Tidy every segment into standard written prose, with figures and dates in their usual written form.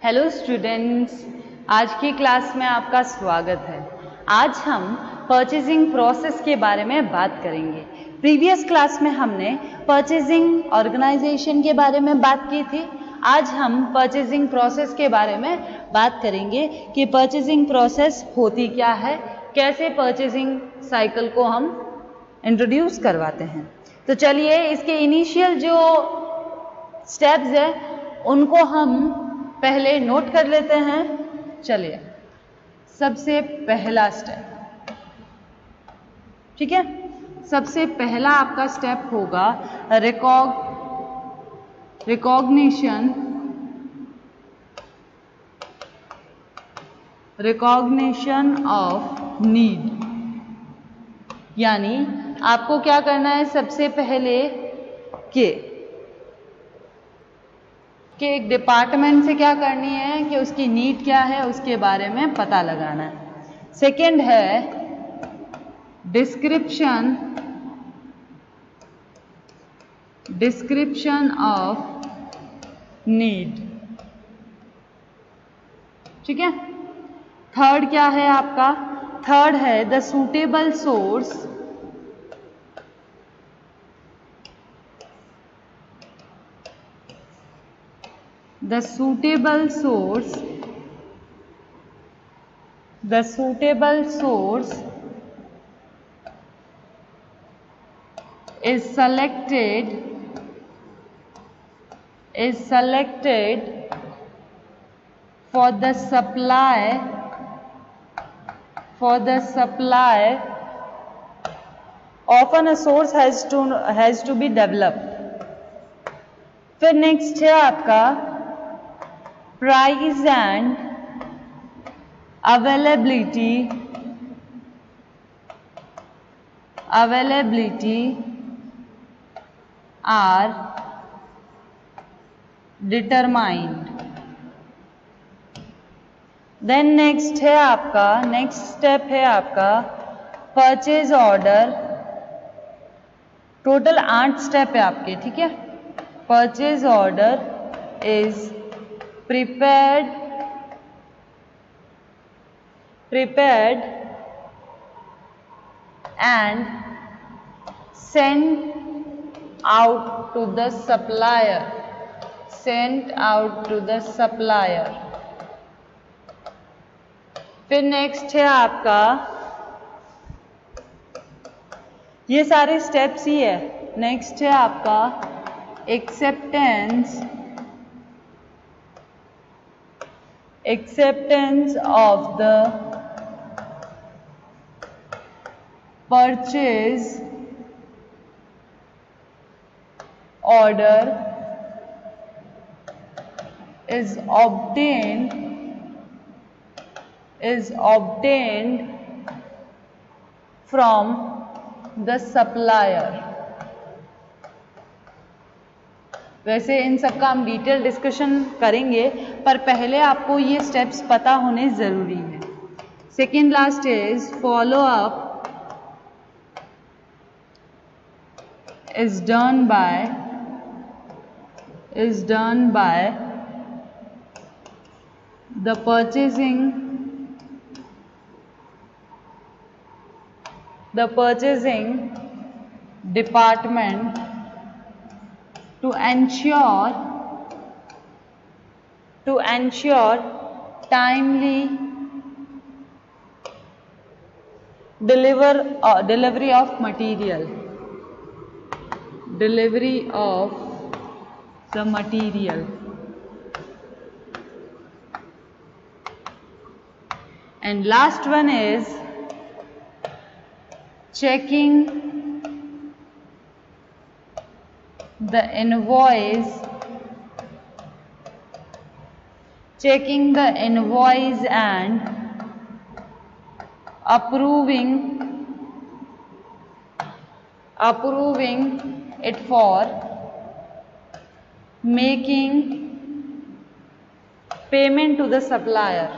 Hello students, आज की class में आपका स्वागत है। आज हम परचेजिंग प्रोसेस के बारे में बात करेंगे। प्रीवियस क्लास में हमने परचेजिंग ऑर्गेनाइजेशन के बारे में बात की थी। आज हम परचेजिंग प्रोसेस के बारे में बात करेंगे कि परचेजिंग प्रोसेस होती क्या है, कैसे परचेजिंग साइकिल को हम इंट्रोड्यूस करवाते हैं। तो चलिए इसके इनिशियल जो स्टेप्स है उनको हम पहले नोट कर लेते हैं। चलिए, सबसे पहला स्टेप, ठीक है, सबसे पहला आपका स्टेप होगा रिकॉग्निशन ऑफ नीड। यानी आपको क्या करना है, सबसे पहले कि एक डिपार्टमेंट से क्या करनी है कि उसकी नीड क्या है उसके बारे में पता लगाना है। सेकंड है डिस्क्रिप्शन ऑफ नीड, ठीक है। थर्ड क्या है आपका, थर्ड है the suitable source is selected for the supply often a source has to be developed। फिर नेक्स्ट है आपका price and availability are determined. Then next step है आपका परचेज ऑर्डर। टोटल 8 स्टेप है आपके, ठीक है। Purchase order is prepared and sent out to the supplier। फिर नेक्स्ट है आपका, ये सारे स्टेप्स ही है। नेक्स्ट है आपका acceptance of the purchase order is obtained from the supplier। वैसे इन सब का हम डिटेल डिस्कशन करेंगे, पर पहले आपको ये स्टेप्स पता होने जरूरी है। Second last is follow up is done by the purchasing department to ensure timely delivery of the material। And last one is checking the invoice and approving it for making payment to the supplier।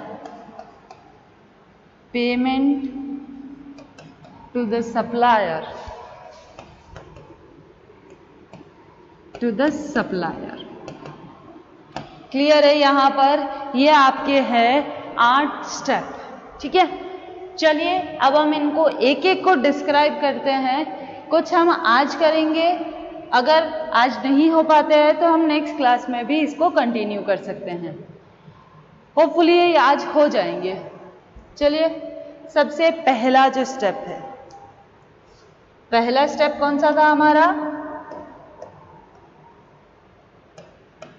Clear है यहाँ पर ये आपके हैं 8 step, ठीक है। चलिए अब हम इनको एक एक को डिस्क्राइब करते हैं। कुछ हम आज करेंगे, अगर आज नहीं हो पाते हैं तो हम नेक्स्ट क्लास में भी इसको कंटिन्यू कर सकते हैं। होपफुली ये आज हो जाएंगे। चलिए सबसे पहला जो स्टेप है, पहला स्टेप कौन सा था हमारा?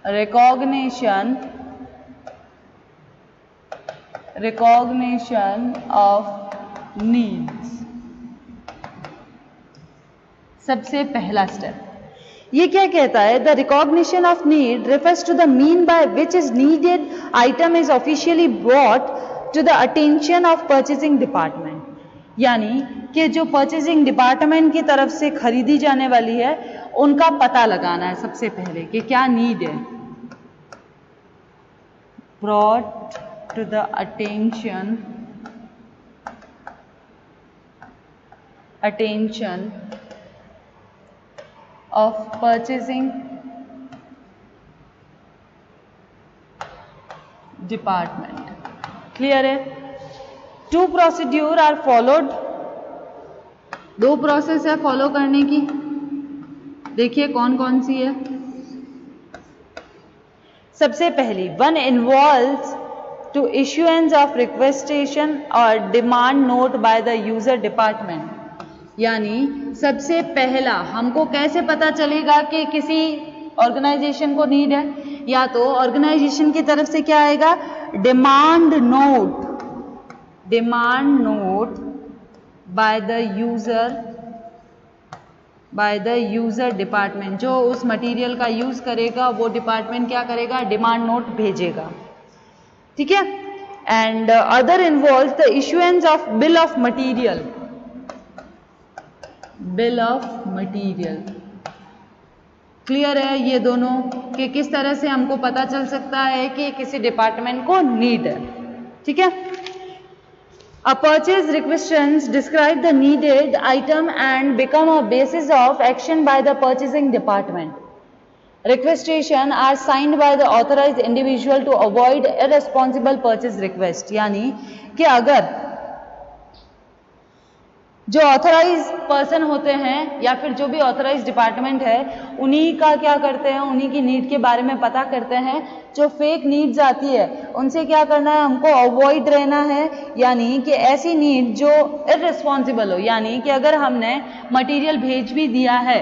Recognition of needs. सबसे पहला स्टेप ये क्या कहता है? The recognition of need refers to the mean by which is needed item is officially brought to the attention of purchasing department। यानी कि जो परचेजिंग डिपार्टमेंट की तरफ से खरीदी जाने वाली है उनका पता लगाना है सबसे पहले कि क्या नीड है। brought to the attention of purchasing department। Clear है? 2 प्रोसीड्यूर आर फॉलोड। 2 प्रोसेस है फॉलो करने की। देखिए कौन कौन सी है। सबसे पहली, 1 involves to issuance of requestation or demand note by the user department। यानी सबसे पहला हमको कैसे पता चलेगा कि किसी ऑर्गेनाइजेशन को नीड है? या तो ऑर्गेनाइजेशन की तरफ से क्या आएगा? Demand note by the user department. जो उस मटेरियल का यूज करेगा वो डिपार्टमेंट क्या करेगा? डिमांड नोट भेजेगा, ठीक है। And other involves the issuance of bill of material. Clear है ये दोनों कि किस तरह से हमको पता चल सकता है कि किसी डिपार्टमेंट को नीड है, ठीक है। A purchase requisitions describe the needed item and become a basis of action by the purchasing department. Requisition are signed by the authorized individual to avoid irresponsible purchase request। यानी कि अगर जो authorise person होते हैं या फिर जो भी ऑथराइज डिपार्टमेंट है उन्हीं का क्या करते हैं, उन्हीं की नीड के बारे में पता करते हैं। जो फेक नीड्स आती है उनसे क्या करना है? हमको अवॉइड रहना है। यानी कि ऐसी नीड जो इररिस्पॉन्सिबल हो, यानी कि अगर हमने मटेरियल भेज भी दिया है,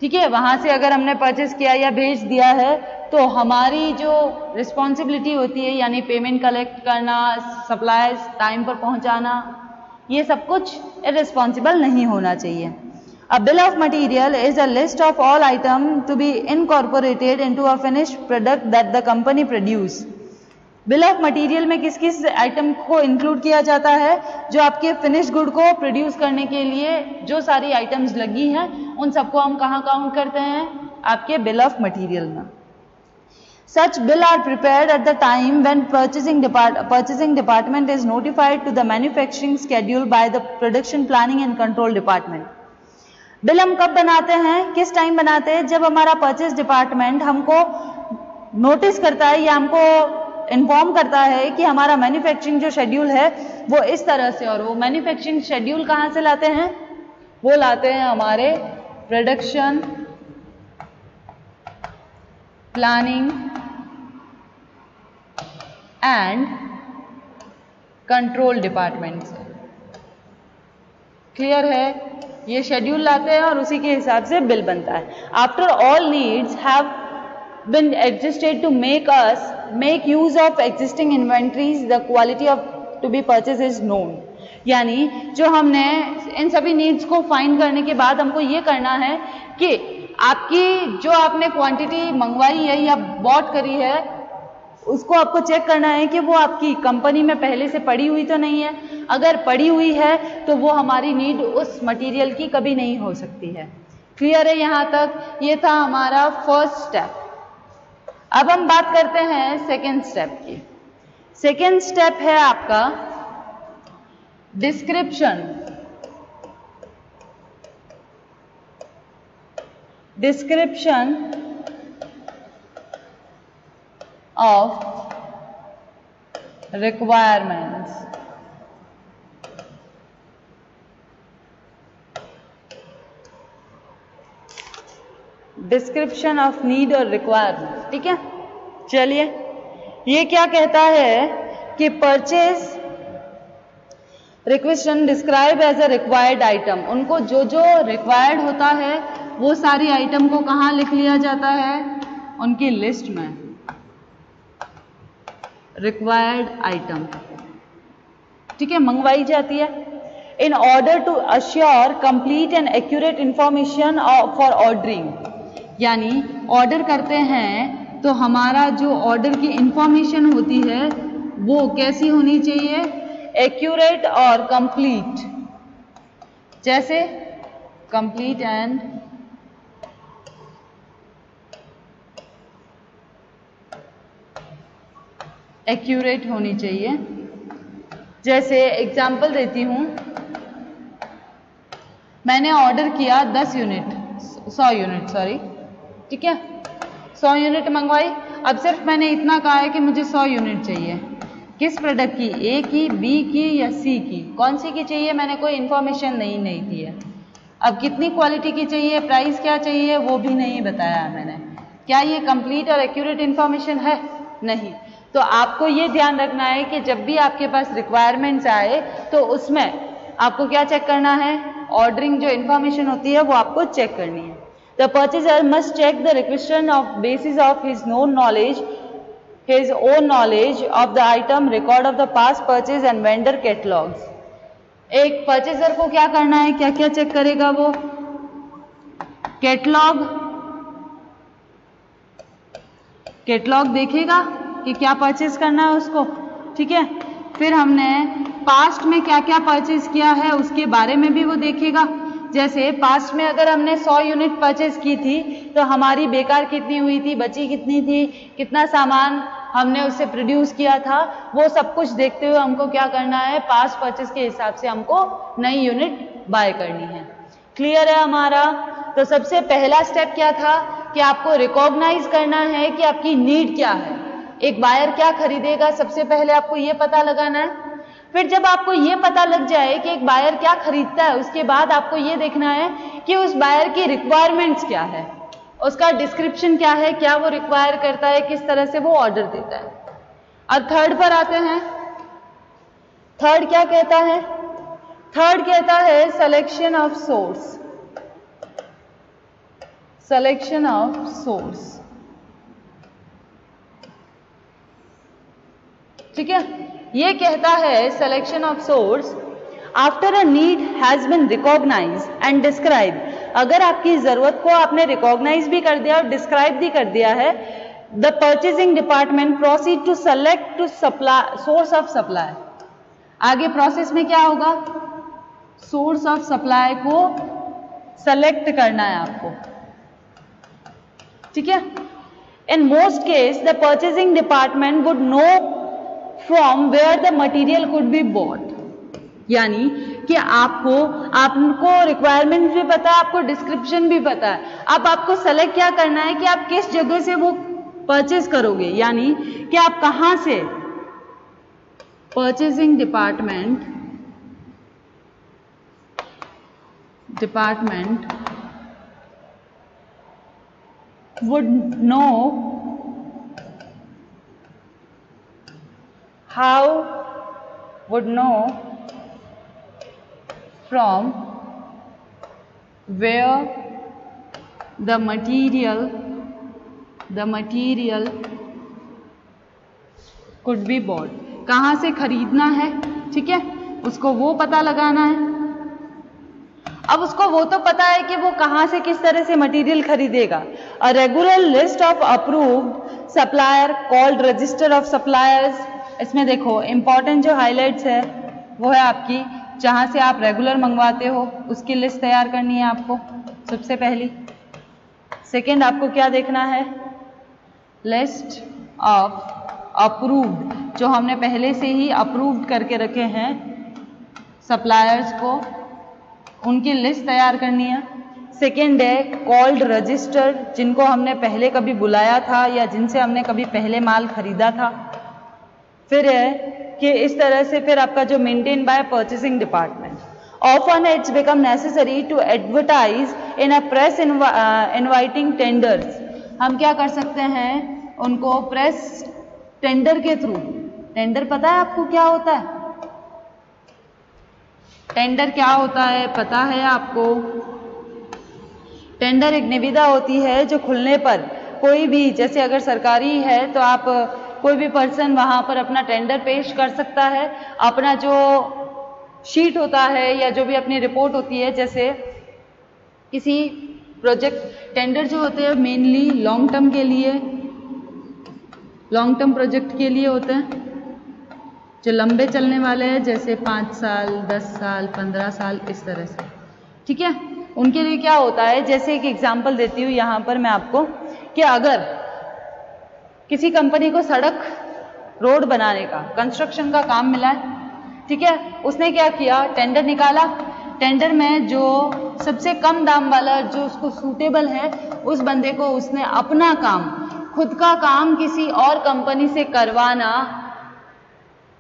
ठीक है, वहां से अगर हमने परचेस किया या भेज दिया है तो हमारी जो रिस्पॉन्सिबिलिटी होती है यानी पेमेंट कलेक्ट करना, सप्लाईज टाइम पर पहुंचाना, ये सब कुछ इररिस्पॉन्सिबल नहीं होना चाहिए। A bill of material is a list of all items to be incorporated into a finished product that the company produce। Bill of material में किस किस आइटम को इंक्लूड किया जाता है? जो आपके फिनिश गुड को प्रोड्यूस करने के लिए जो सारी आइटम्स लगी हैं उन सबको हम कहाँ काउंट करते हैं? आपके बिल ऑफ मटेरियल में। Such bill are prepared at the time when purchasing department is notified to the manufacturing schedule by the production planning and control department। Bill हम कब बनाते हैं, किस टाइम बनाते हैं? जब हमारा परचेज डिपार्टमेंट हमको नोटिस करता है या हमको इन्फॉर्म करता है कि हमारा मैन्युफैक्चरिंग जो शेड्यूल है वो इस तरह से, और वो मैन्युफैक्चरिंग शेड्यूल कहाँ से लाते हैं? वो लाते हैं हमारे production planning and control department से। क्लियर है? ये शेड्यूल लाते हैं और उसी के हिसाब से बिल बनता है। After all needs have been adjusted to make use of existing inventories, the quality of to be purchase is known. यानी जो हमने इन सभी नीड्स को फाइंड करने के बाद हमको ये करना है कि आपकी जो आपने क्वांटिटी मंगवाई है या बॉट करी है उसको आपको चेक करना है कि वो आपकी कंपनी में पहले से पड़ी हुई तो नहीं है। अगर पड़ी हुई है तो वो हमारी नीड उस मटेरियल की कभी नहीं हो सकती है। क्लियर है यहाँ तक? ये था हमारा फर्स्ट स्टेप। अब हम बात करते हैं सेकेंड स्टेप की। सेकेंड स्टेप है आपका description of requirements. Description of need और रिक्वायरमेंट, ठीक है। चलिए, ये क्या कहता है कि purchase requisition describe as a required item, उनको जो जो रिक्वायर्ड होता है वो सारी आइटम को कहाँ लिख लिया जाता है, उनकी लिस्ट में, रिक्वायर्ड आइटम, ठीक है, मंगवाई जाती है। In order to assure complete and accurate information for ordering, यानी ऑर्डर करते हैं तो हमारा जो ऑर्डर की इंफॉर्मेशन होती है वो कैसी होनी चाहिए, एक्यूरेट और कंप्लीट। जैसे कंप्लीट एंड एक्यूरेट होनी चाहिए। जैसे एग्जांपल देती हूं, मैंने ऑर्डर किया 100 यूनिट, सॉरी, ठीक है, 100 यूनिट मंगवाई। अब सिर्फ मैंने इतना कहा है कि मुझे 100 यूनिट चाहिए। किस प्रोडक्ट की, ए की, बी की या सी की, कौन सी की चाहिए, मैंने कोई इंफॉर्मेशन नहीं दी है। अब कितनी क्वालिटी की चाहिए, प्राइस क्या चाहिए, वो भी नहीं बताया मैंने। क्या ये कंप्लीट और एक्यूरेट इंफॉर्मेशन है? नहीं। तो आपको ये ध्यान रखना है कि जब भी आपके पास रिक्वायरमेंट्स आए तो उसमें आपको क्या चेक करना है, ऑर्डरिंग जो इंफॉर्मेशन होती है वो आपको चेक करनी है। The purchaser must check the requisition of basis of his own knowledge of the item, record of the past purchase and vendor catalogs. एक परचेजर को क्या करना है, क्या क्या चेक करेगा वो, कैटलॉग देखेगा कि क्या परचेज करना है उसको, ठीक है। फिर हमने पास्ट में क्या क्या परचेज किया है उसके बारे में भी वो देखेगा। जैसे पास्ट में अगर हमने 100 यूनिट परचेज की थी तो हमारी बेकार कितनी हुई थी, बची कितनी थी, कितना सामान हमने उससे प्रोड्यूस किया था, वो सब कुछ देखते हुए हमको क्या करना है, पास्ट परचेज के हिसाब से हमको नई यूनिट बाय करनी है। क्लियर है हमारा? तो सबसे पहला स्टेप क्या था कि आपको रिकॉग्नाइज करना है कि आपकी नीड क्या है, एक बायर क्या खरीदेगा, सबसे पहले आपको ये पता लगाना है। फिर जब आपको ये पता लग जाए कि एक बायर क्या खरीदता है, उसके बाद आपको ये देखना है कि उस बायर की रिक्वायरमेंट्स क्या है, उसका डिस्क्रिप्शन क्या है, क्या वो रिक्वायर करता है, किस तरह से वो ऑर्डर देता है। और थर्ड पर आते हैं। थर्ड क्या कहता है? थर्ड कहता है selection of source. Selection of source, ठीक है। ये कहता है selection of source after a need has been recognise and describe. अगर आपकी जरूरत को आपने रिकॉग्नाइज भी कर दिया और डिस्क्राइब भी कर दिया है, the purchasing department proceed to select to supply source of supply. आगे प्रोसेस में क्या होगा, सोर्स ऑफ सप्लाई को सेलेक्ट करना है आपको, ठीक है। In most case the purchasing department would know from where the material could be bought, यानी कि आपको रिक्वायरमेंट भी पता है, आपको डिस्क्रिप्शन भी पता है। अब आपको सेलेक्ट क्या करना है कि आप किस जगह से वो परचेज करोगे, यानी कि आप कहां से, purchasing department would know from where the material could be bought, कहां से खरीदना है, ठीक है, उसको वो पता लगाना है। अब उसको वो तो पता है कि वो कहां से किस तरह से मटेरियल खरीदेगा। A regular list of approved supplier called register of suppliers. इसमें देखो इंपॉर्टेंट जो हाइलाइट्स है वो है आपकी, जहां से आप रेगुलर मंगवाते हो उसकी लिस्ट तैयार करनी है आपको सबसे पहली। सेकंड आपको क्या देखना है, लिस्ट ऑफ अप्रूव्ड, जो हमने पहले से ही अप्रूव्ड करके रखे हैं सप्लायर्स को, उनकी लिस्ट तैयार करनी है। सेकेंड है कॉल्ड रजिस्टर, जिनको हमने पहले कभी बुलाया था या जिनसे हमने कभी पहले माल खरीदा था। फिर है कि इस तरह से फिर आपका जो maintain by purchasing department. Often it's become necessary to advertise in a press inviting tenders। हम क्या कर सकते हैं, उनको प्रेस टेंडर के थ्रू। टेंडर पता है आपको क्या होता है? टेंडर क्या होता है पता है आपको? टेंडर एक निविदा होती है जो खुलने पर कोई भी, जैसे अगर सरकारी है तो आप कोई भी पर्सन वहां पर अपना टेंडर पेश कर सकता है, अपना जो शीट होता है या जो भी अपनी रिपोर्ट होती है, जैसे किसी प्रोजेक्ट टेंडर जो होते हैं मेनली लॉन्ग टर्म के लिए, लॉन्ग टर्म प्रोजेक्ट के लिए होते हैं, जो लंबे चलने वाले हैं, जैसे 5 साल 10 साल 15 साल इस तरह से, ठीक है। उनके लिए क्या होता है, जैसे एक एग्जांपल देती हूँ यहाँ पर मैं आपको, कि अगर किसी कंपनी को सड़क रोड बनाने का कंस्ट्रक्शन का काम मिला है, ठीक है, उसने क्या किया, टेंडर निकाला। टेंडर में जो सबसे कम दाम वाला जो उसको सूटेबल है उस बंदे को उसने अपना काम, खुद का काम किसी और कंपनी से करवाना,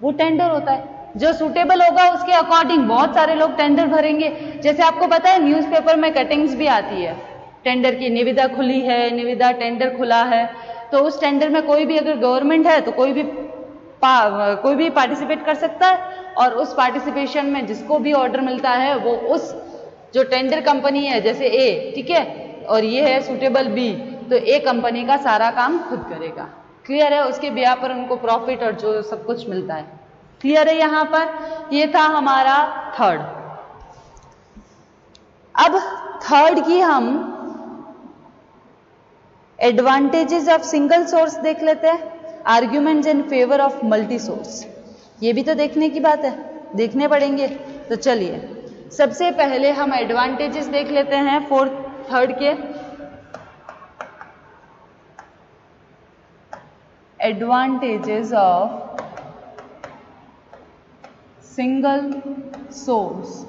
वो टेंडर होता है। जो सूटेबल होगा उसके अकॉर्डिंग बहुत सारे लोग टेंडर भरेंगे। जैसे आपको पता है न्यूज़पेपर में कटिंग्स भी आती है टेंडर की, निविदा खुली है, निविदा टेंडर खुला है, तो उस टेंडर में कोई भी अगर गवर्नमेंट है तो कोई भी पार्टिसिपेट कर सकता है, और उस पार्टिसिपेशन में जिसको भी ऑर्डर मिलता है वो उस जो टेंडर कंपनी है, जैसे ए, ठीक है, और ये है सूटेबल बी, तो ए कंपनी का सारा काम खुद करेगा। क्लियर है? उसके ब्याह पर उनको प्रॉफिट और जो सब कुछ मिलता है। क्लियर है? यहाँ पर ये था हमारा थर्ड। अब थर्ड की हम एडवांटेजेस ऑफ सिंगल सोर्स देख लेते हैं, arguments in favour of multi source. ये भी तो देखने की बात है, देखने पड़ेंगे। तो चलिए सबसे पहले हम एडवांटेजेस देख लेते हैं थर्ड के। एडवांटेजेस ऑफ सिंगल सोर्स,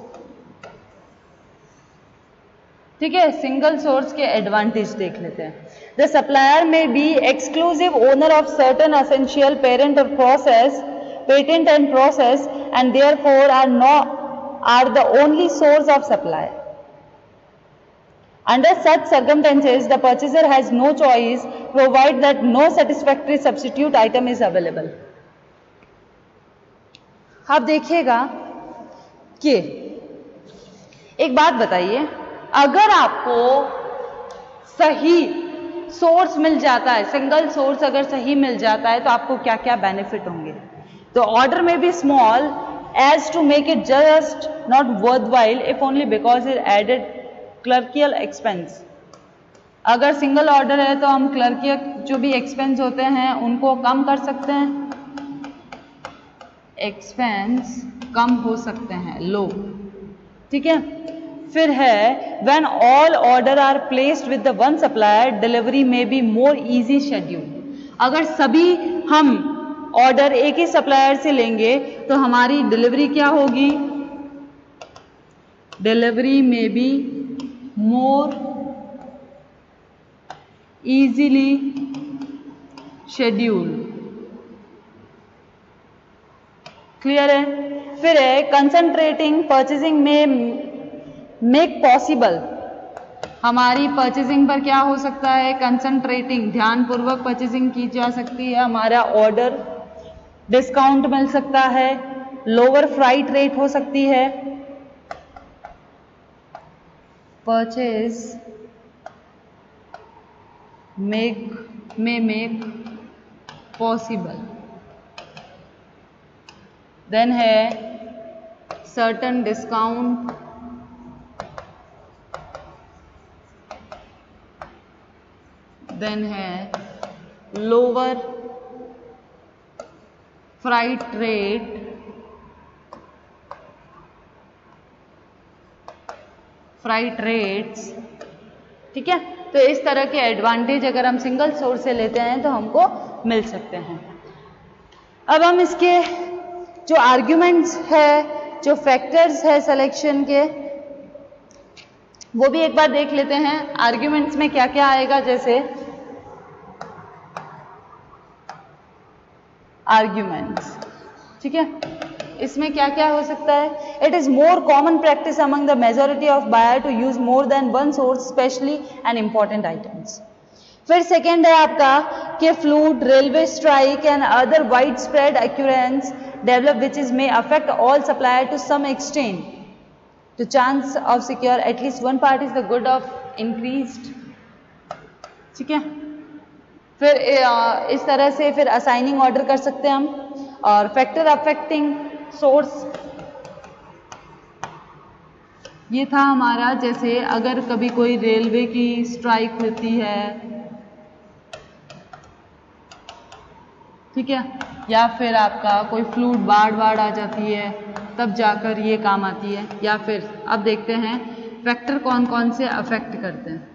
ठीक है, सिंगल सोर्स के एडवांटेज देख लेते हैं। The supplier may be exclusive owner of certain essential patent or process, patent and process, and therefore are the only source of supply. Under such circumstances, the purchaser has no choice, provided that no satisfactory substitute item is available. आप देखिएगा कि एक बात बताइए, अगर आपको सही source मिल जाता है, सिंगल सोर्स अगर सही मिल जाता है, तो आपको क्या क्या बेनिफिट होंगे। तो order may be small as to make it just not worthwhile if only because it added clerical expense. अगर सिंगल ऑर्डर है तो हम क्लर्कियल जो भी एक्सपेंस होते हैं उनको कम कर सकते हैं, एक्सपेंस कम हो सकते हैं, लो, ठीक है। फिर है when all order are placed with the one supplier, delivery may be more easy schedule. अगर सभी हम ऑर्डर एक ही सप्लायर से लेंगे तो हमारी डिलीवरी क्या होगी, delivery may be more easily schedule. Clear है? फिर है कंसंट्रेटिंग परचेजिंग में मेक पॉसिबल, हमारी परचेजिंग पर क्या हो सकता है, कंसंट्रेटिंग, ध्यानपूर्वक परचेजिंग की जा सकती है, हमारा ऑर्डर डिस्काउंट मिल सकता है, लोअर फ्राइट रेट हो सकती है, परचेज मेक पॉसिबल। देन है सर्टन डिस्काउंट, देन है lower freight rate, freight rates, ठीक है। तो इस तरह के एडवांटेज अगर हम सिंगल सोर्स से लेते हैं तो हमको मिल सकते हैं। अब हम इसके जो आर्ग्यूमेंट्स है, जो फैक्टर्स है सिलेक्शन के, वो भी एक बार देख लेते हैं। आर्ग्यूमेंट्स में क्या क्या आएगा, जैसे आर्ग्यूमेंट्स। ठीक है, इसमें क्या क्या हो सकता है? It is more common practice among the majority of buyer to use more than one source specially and important items. फिर सेकेंड है आपका कि flood, railway strike and other wide spread occurrence develop which is may affect all supplier to some extent. The chance of secure at least one part is the good of increased. ठीक है, फिर इस तरह से फिर assigning order कर सकते हैं हम। और फैक्टर अफेक्टिंग सोर्स, ये था हमारा, जैसे अगर कभी कोई रेलवे की स्ट्राइक होती है, ठीक है, या फिर आपका कोई फ्लूड, बाढ़ आ जाती है, तब जाकर ये काम आती है। या फिर अब देखते हैं फैक्टर कौन कौन से अफेक्ट करते हैं।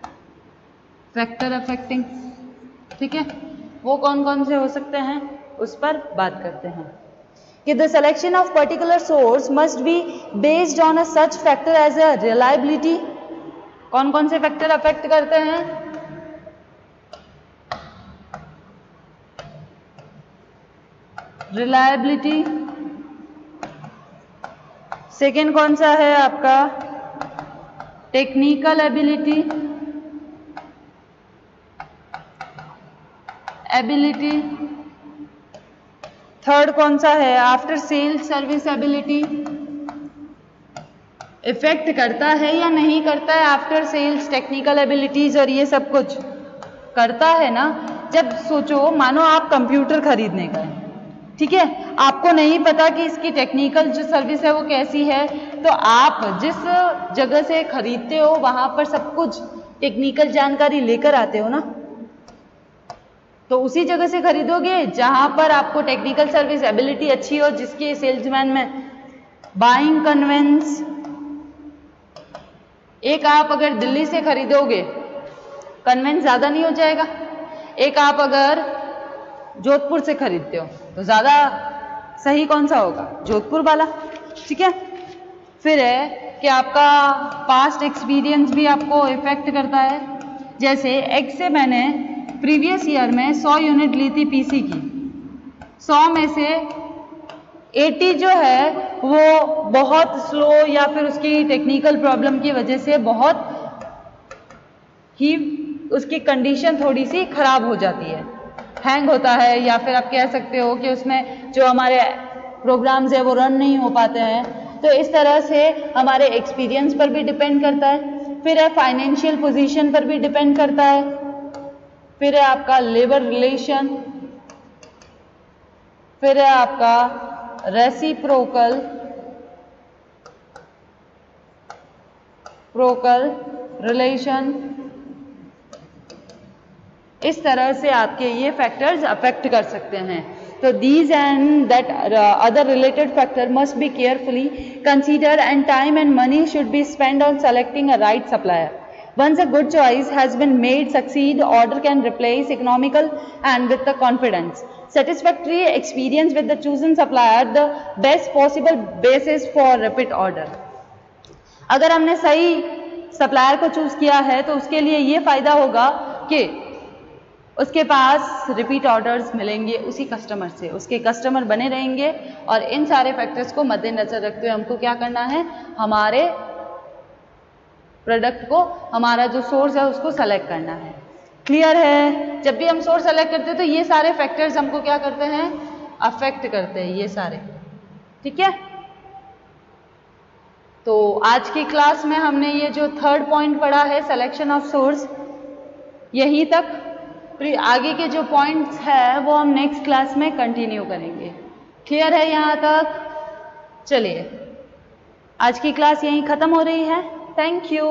फैक्टर अफेक्टिंग, ठीक है, वो कौन कौन से हो सकते हैं उस पर बात करते हैं कि the selection of particular source must be based on a such factor as a reliability. कौन कौन से फैक्टर अफेक्ट करते हैं? रिलायबिलिटी। सेकेंड कौन सा है आपका? Technical ability. थर्ड कौन सा है? After sale service ability. Effect करता है या नहीं करता है आफ्टर सेल्स टेक्निकल एबिलिटीज, और ये सब कुछ करता है ना। जब सोचो, मानो आप कंप्यूटर खरीदने गए, ठीक है, आपको नहीं पता कि इसकी टेक्निकल जो सर्विस है वो कैसी है, तो आप जिस जगह से खरीदते हो वहां पर सब कुछ टेक्निकल जानकारी लेकर आते हो ना, तो उसी जगह से खरीदोगे जहां पर आपको टेक्निकल सर्विस एबिलिटी अच्छी हो, जिसके सेल्समैन में बाइंग कन्वेंस। एक आप अगर दिल्ली से खरीदोगे, कन्वेंस ज्यादा नहीं हो जाएगा? एक आप अगर जोधपुर से खरीदते हो तो ज्यादा सही कौन सा होगा? जोधपुर वाला। ठीक है, फिर है कि आपका पास्ट एक्सपीरियंस भी आपको इफेक्ट करता है। जैसे एक्स से मैंने प्रीवियस ईयर में 100 यूनिट ली थी पीसी की, 100 में से 80 जो है वो बहुत स्लो या फिर उसकी टेक्निकल प्रॉब्लम की वजह से बहुत ही उसकी कंडीशन थोड़ी सी खराब हो जाती है, हैंग होता है, या फिर आप कह सकते हो कि उसमें जो हमारे प्रोग्राम्स है वो रन नहीं हो पाते हैं। तो इस तरह से हमारे एक्सपीरियंस पर भी डिपेंड करता है। फिर है फाइनेंशियल पोजीशन पर भी डिपेंड करता है। फिर है आपका लेबर रिलेशन। फिर है आपका रेसिप्रोकल रिलेशन। इस तरह से आपके ये फैक्टर्स अफेक्ट कर सकते हैं। तो these and that other related factor must be carefully considered and time and money should be spent on selecting a right supplier. Once a good choice has been made, succeed order can replace economical and with the confidence. Satisfactory experience with the chosen supplier the best possible basis for repeat order. अगर हमने सही supplier को choose किया है तो उसके लिए ये फायदा होगा कि उसके पास रिपीट ऑर्डर्स मिलेंगे उसी कस्टमर से, उसके कस्टमर बने रहेंगे। और इन सारे फैक्टर्स को मद्देनजर रखते हुए हमको क्या करना है, हमारे प्रोडक्ट को, हमारा जो सोर्स है उसको सेलेक्ट करना है। क्लियर है? जब भी हम सोर्स सेलेक्ट करते हैं तो ये सारे फैक्टर्स हमको क्या करते हैं, अफेक्ट करते हैं ये सारे। ठीक है, तो आज की क्लास में हमने ये जो थर्ड पॉइंट पढ़ा है सिलेक्शन ऑफ सोर्स, यहीं तक। आगे के जो पॉइंट्स है वो हम नेक्स्ट क्लास में कंटिन्यू करेंगे। क्लियर है यहाँ तक? चलिए, आज की क्लास यहीं खत्म हो रही है। Thank you.